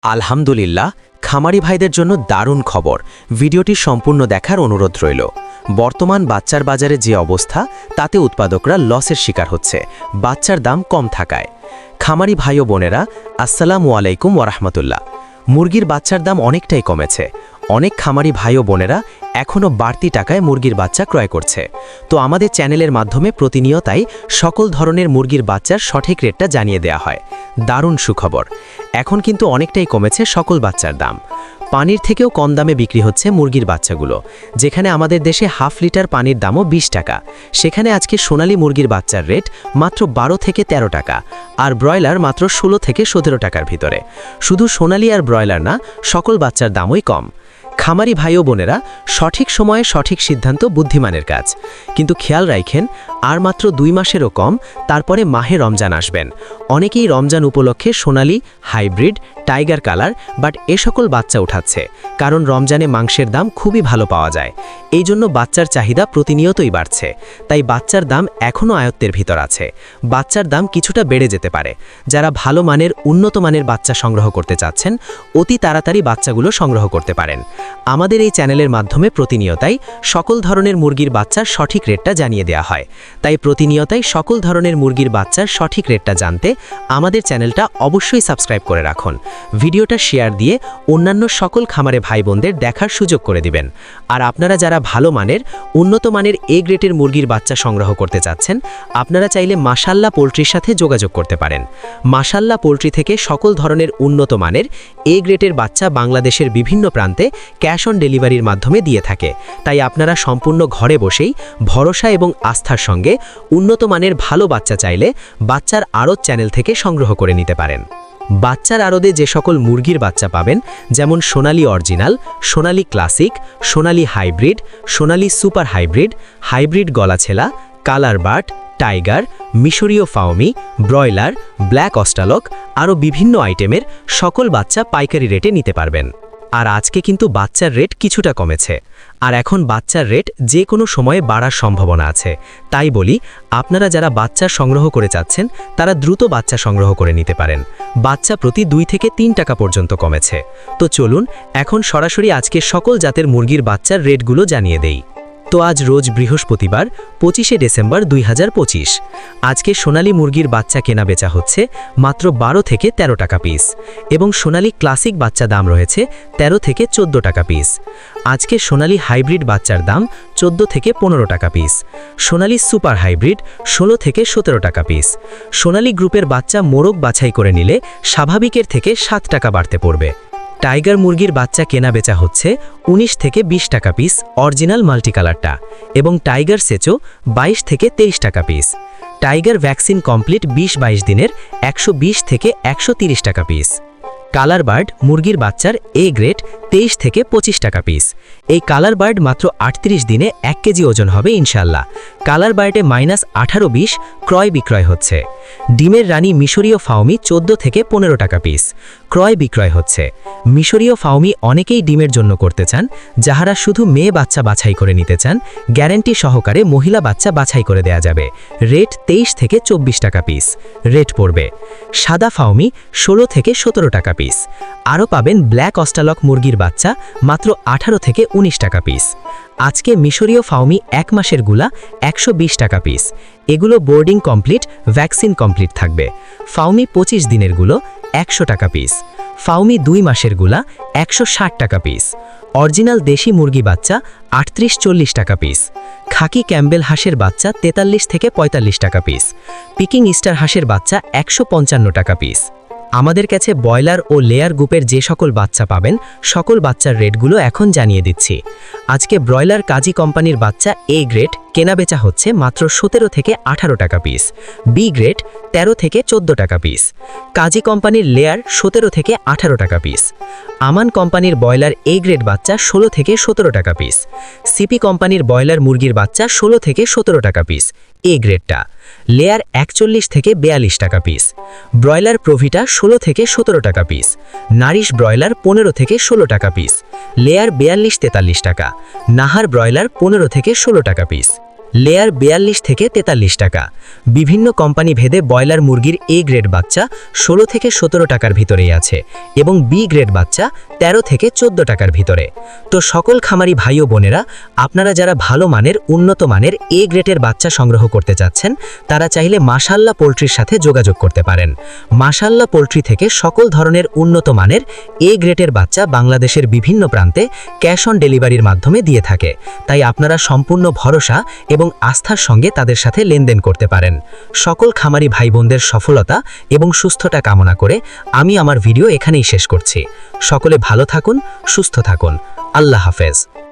আলহামদুলিল্লাহ, খামারি ভাইদের জন্য দারুণ খবর। ভিডিওটি সম্পূর্ণ দেখার অনুরোধ রইল। বর্তমান বাচ্চার বাজারে যে অবস্থা, তাতে উৎপাদকরা লসের শিকার হচ্ছে বাচ্চার দাম কম থাকায়। খামারি ভাই ও বোনেরা, আসসালামু আলাইকুম ওয়ারাহমাতুল্লাহ। মুরগির বাচ্চার দাম অনেকটাই কমেছে। অনেক খামারি ভাই ও বোনেরা এখনও বাড়তি টাকায় মুরগির বাচ্চা ক্রয় করছে। তো আমাদের চ্যানেলের মাধ্যমে প্রতিনিয়তাই সকল ধরনের মুরগির বাচ্চার সঠিক রেটটা জানিয়ে দেওয়া হয়। দারুণ সুখবর, এখন কিন্তু অনেকটাই কমেছে সকল বাচ্চার দাম। পানির থেকেও কম দামে বিক্রি হচ্ছে মুরগির বাচ্চাগুলো। যেখানে আমাদের দেশে হাফ লিটার পানির দামও 20 টাকা, সেখানে আজকে সোনালী মুরগির বাচ্চার রেট মাত্র 12 থেকে 13 টাকা, আর ব্রয়লার মাত্র 16 থেকে 17 টাকার ভিতরে। শুধু সোনালী আর ব্রয়লার না, সকল বাচ্চার দামই কম। খামারি ভাই ও বোনেরা, সঠিক সময়ে সঠিক সিদ্ধান্ত বুদ্ধিমানের কাজ। কিন্তু খেয়াল রাখেন, আর মাত্র 2 মাসেরও কম, তারপরে মাহে রমজান আসবেন। অনেকেই রমজান উপলক্ষে সোনালী, হাইব্রিড, টাইগার কালার বাট এ সকল বাচ্চা উঠাচ্ছে, কারণ রমজানে মাংসের দাম খুবই ভালো পাওয়া যায়। এই জন্য বাচ্চার চাহিদা প্রতিনিয়তই বাড়ছে। তাই বাচ্চার দাম এখনও আয়ত্তের ভিতর আছে। বাচ্চার দাম কিছুটা বেড়ে যেতে পারে। যারা ভালো মানের, উন্নত মানের বাচ্চা সংগ্রহ করতে চাচ্ছেন, অতি তাড়াতাড়ি বাচ্চাগুলো সংগ্রহ করতে পারেন। আমাদের এই চ্যানেলের মাধ্যমে প্রতিনিয়তাই সকল ধরনের মুরগির বাচ্চার সঠিক রেটটা জানিয়ে দেওয়া হয়। তাই প্রতিনিয়তাই সকল ধরনের মুরগির বাচ্চার সঠিক রেটটা জানতে আমাদের চ্যানেলটা অবশ্যই সাবস্ক্রাইব করে রাখুন। ভিডিওটা শেয়ার দিয়ে অন্যান্য সকল খামারে ভাই বোনদের দেখার সুযোগ করে দিবেন। আর আপনারা যারা ভালো মানের, উন্নত মানের এ গ্রেডের মুরগির বাচ্চা সংগ্রহ করতে চাচ্ছেন, আপনারা চাইলে মাশাল্লাহ পোল্ট্রির সাথে যোগাযোগ করতে পারেন। মাশাল্লাহ পোল্ট্রি থেকে সকল ধরনের উন্নত মানের এ গ্রেডের বাচ্চা বাংলাদেশের বিভিন্ন প্রান্তে ক্যাশ অন ডেলিভারির মাধ্যমে দিয়ে থাকে। তাই আপনারা সম্পূর্ণ ঘরে বসেই ভরসা এবং আস্থার সঙ্গে উন্নত মানের ভালো বাচ্চা চাইলে বাচ্চার আড়ত চ্যানেল থেকে সংগ্রহ করে নিতে পারেন। বাচ্চার আড়তে যে সকল মুরগির বাচ্চা পাবেন, যেমন Sonali original, Sonali classic, Sonali hybrid, Sonali super hybrid, hybrid গলাছেলা, কালার বাট, টাইগার, মিশরীয় ফাউমি, ব্রয়লার, ব্ল্যাক অস্ট্রালক, আরও বিভিন্ন আইটেমের সকল বাচ্চা পাইকারি রেটে নিতে পারবেন। আর আজকে কিন্তু বাচ্চার রেট কিছুটা কমেছে, আর এখন বাচ্চার রেট যে কোনো সময়ে বাড়ার সম্ভাবনা আছে। তাই বলি, আপনারা যারা বাচ্চা সংগ্রহ করে চাচ্ছেন, তারা দ্রুত বাচ্চা সংগ্রহ করে নিতে পারেন। বাচ্চা প্রতি 2 থেকে 3 টাকা পর্যন্ত কমেছে। তো চলুন এখন সরাসরি আজকে সকল জাতের মুরগির বাচ্চার রেটগুলো জানিয়ে দেই। তো আজ রোজ বৃহস্পতিবার 25শে ডিসেম্বর 2025। আজকে সোনালী মুরগির বাচ্চা কেনা বেচা হচ্ছে মাত্র 12 থেকে 13 টাকা পিস, এবং সোনালী ক্লাসিক বাচ্চা দাম রয়েছে 13 থেকে 14 টাকা পিস। আজকে সোনালী হাইব্রিড বাচ্চার দাম 14 থেকে 15 টাকা পিস। সোনালী সুপার হাইব্রিড 16 থেকে 17 টাকা পিস। সোনালী গ্রুপের বাচ্চা মোরগ বাছাই করে নিলে স্বাভাবিকের থেকে 7 টাকা বাড়তে পড়বে। টাইগার মুরগির বাচ্চা কেনা বেচা হচ্ছে 19 থেকে 20 টাকা পিস অরিজিনাল মাল্টি কালারটা, এবং টাইগার সেচো 22 থেকে 23 টাকা পিস। টাইগার ভ্যাকসিন কমপ্লিট 20-22 দিনের 120 থেকে 130 টাকা পিস। কালার বার্ড মুরগির বাচ্চার এ গ্রেড 23 থেকে 25 টাকা পিস। এই কালার বার্ড মাত্র 38 দিনে 1 কেজি ওজন হবে ইনশাল্লাহ। কালার বার্ডে -18-20 ক্রয় বিক্রয় হচ্ছে। ডিমের রানী মিশরীয় ফাউমি 14 থেকে 15 টাকা পিস ক্রয় বিক্রয় হচ্ছে। মিশরীয় ফাউমি অনেকেই ডিমের জন্য করতে চান, যাহারা শুধু মেয়ে বাচ্চা বাছাই করে নিতে চান, গ্যারান্টি সহকারে মহিলা বাচ্চা বাছাই করে দেয়া যাবে। রেট 23 থেকে 24 টাকা পিস রেট পড়বে। সাদা ফাউমি 16 থেকে 17 টাকা পিস। আরও পাবেন ব্ল্যাক অস্ট্রালক মুরগির বাচ্চা মাত্র 18 থেকে 19 টাকা পিস। আজকে মিশরীয় ফাউমি 1 মাসের গুলা 120 টাকা পিস। এগুলো বোর্ডিং কমপ্লিট, ভ্যাকসিন কমপ্লিট থাকবে। ফাউমি 25 দিনের গুলো 100 টাকা পিস। ফাউমি 2 মাসের গুলা 160 টাকা পিস। অরিজিনাল দেশি মুরগি বাচ্চা 38-40 টাকা পিস। খাকি ক্যাম্বেল হাঁসের বাচ্চা 43 থেকে 45 টাকা পিস। পিকিং ইস্টার হাঁসের বাচ্চা 155 টাকা পিস। আমাদের কাছে ব্রয়লার ও লেয়ার গ্রুপের যে সকল বাচ্চা পাবেন, সকল বাচ্চার রেটগুলো এখন জানিয়ে দিচ্ছি। আজকে ব্রয়লার কাজী কোম্পানির বাচ্চা এ গ্রেড কেনা বেচা হচ্ছে মাত্র 17 থেকে 18 টাকা পিস। বি গ্রেড 13 থেকে 14 টাকা পিস। কাজী কোম্পানির লেয়ার 17 থেকে 18 টাকা পিস। আমান কোম্পানির ব্রয়লার এ গ্রেড বাচ্চা 16 থেকে 17 টাকা পিস। সিপি কোম্পানির ব্রয়লার মুরগির বাচ্চা 16 থেকে 17 টাকা পিস এ গ্রেডটা। লেয়ার 41 থেকে 42 টাকা পিস। ব্রয়লার প্রভিটা 16 থেকে 17 টাকা পিস। নারিশ ব্রয়লার 15 থেকে 16 টাকা পিস। লেয়ার 42-43 টাকা। নাহার ব্রয়লার 15 থেকে 16 টাকা পিস। লেয়ার 42 থেকে 43 টাকা। বিভিন্ন কোম্পানি ভেদে ব্রয়লার মুরগির এ গ্রেড বাচ্চা 16 থেকে 17 টাকার ভিতরেই আছে এবং বি গ্রেড বাচ্চা 13 থেকে 14 টাকার ভিতরে। তো সকল খামারি ভাই ও বোনেরা, আপনারা যারা ভালো মানের উন্নত মানের এ গ্রেডের বাচ্চা সংগ্রহ করতে চাচ্ছেন, তারা চাইলে মাশাআল্লাহ পোল্ট্রির সাথে যোগাযোগ করতে পারেন। মাশাআল্লাহ পোল্ট্রি থেকে সকল ধরনের উন্নত মানের এ গ্রেডের বাচ্চা বাংলাদেশের বিভিন্ন প্রান্তে ক্যাশ অন ডেলিভারির মাধ্যমে দিয়ে থাকে। তাই আপনারা সম্পূর্ণ ভরসা এবং আস্থার সঙ্গে তাদের সাথে লেনদেন করতে পারেন। সকল খামারি ভাই বোনদের সফলতা এবং সুস্থতা কামনা করে আমি আমার ভিডিও এখানেই শেষ করছি। সকলে ভালো থাকুন, সুস্থ থাকুন। আল্লাহ হাফেজ।